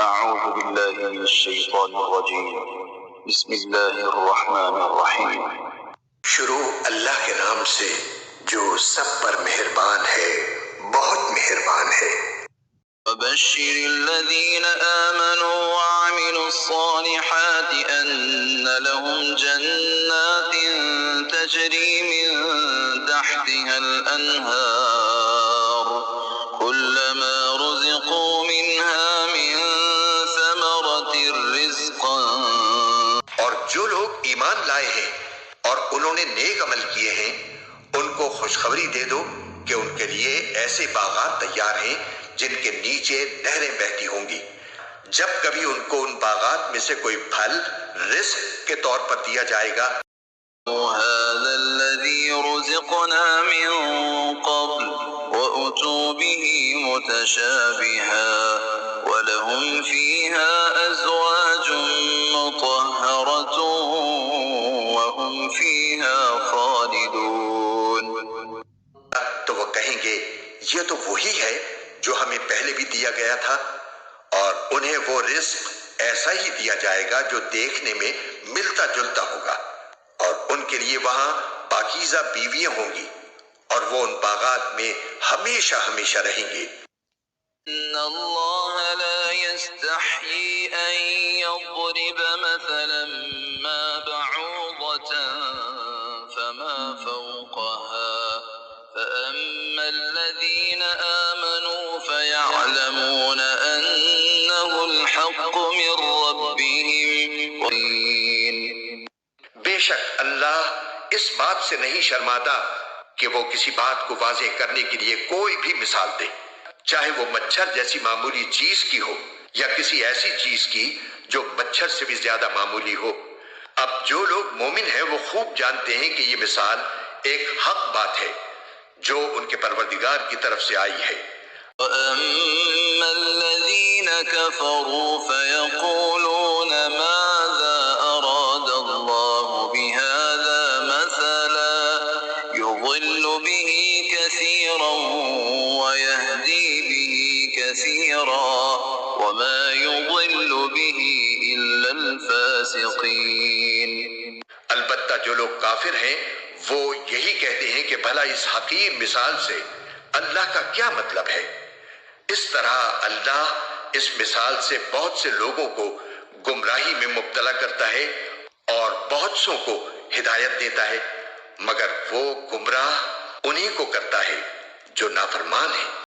أعوذ بالله من الشيطان الرجيم بسم الله الرحمن الرحیم۔ شروع اللہ کے نام سے جو سب پر مہربان ہے، بہت مہربان ہے۔ وبشر الذين آمنوا وعملوا الصالحات أن لهم جنات تجري من تحتها الأنهار كلما رزقوا منها من ثمرة رزقا۔ اور جو لوگ ایمان لائے ہیں اور انہوں نے نیک عمل کیے ہیں، ان کو خوشخبری دے دو کہ ان کے لیے ایسے باغات تیار ہیں جن کے نیچے نہریں بہتی ہوں گی۔ جب کبھی ان کو ان باغات میں سے کوئی پھل رزق کے طور پر دیا جائے گا، هذا الذي رزقنا من قبل وأتوا به متشابها ولهم فيها أزواج مطهرة وهم فيها خالدون۔ تو وہ کہیں گے یہ تو وہی ہے جو ہمیں پہلے بھی دیا گیا تھا، اور انہیں وہ رزق ایسا ہی دیا جائے گا جو دیکھنے میں ملتا جلتا ہوگا، اور ان کے لیے وہاں پاکیزہ بیویاں ہوں گی، اور وہ ان باغات میں ہمیشہ ہمیشہ رہیں گے۔ إن الله لا يستحيي أن يضرب مثلا ما بعوضة فما فوقها فأما الذين آمنوا فيعلمون أنه الحق من ربهم بے شک اللہ اس بات سے نہیں شرماتا کہ وہ کسی بات کو واضح کرنے کے لیے کوئی بھی مثال دے، چاہے وہ مچھر جیسی معمولی چیز کی ہو یا کسی ایسی چیز کی جو مچھر سے بھی زیادہ معمولی ہو۔ اب جو لوگ مومن ہیں وہ خوب جانتے ہیں کہ یہ مثال ایک حق بات ہے جو ان کے پروردگار کی طرف سے آئی ہے۔ وَأَمَّا الَّذِينَ كَفَرُوا فَيَقُولُونَ مَاذَا أَرَادَ اللَّهُ بِهَذَا مَثَلًا يُضِلُّ بِهِ كَثِيرًا وَيَهْدِي بِهِ كَثِيرًا وَمَا يُضِلُّ بِهِ إِلَّا الْفَاسِقِينَ۔ البتہ جو لوگ کافر ہیں وہ یہی کہتے ہیں کہ بھلا اس حقیر مثال سے اللہ کا کیا مطلب ہے؟ اس طرح اللہ اس مثال سے بہت سے لوگوں کو گمراہی میں مبتلا کرتا ہے اور بہت سوں کو ہدایت دیتا ہے، مگر وہ گمراہ انہی کو کرتا ہے جو نافرمان ہیں۔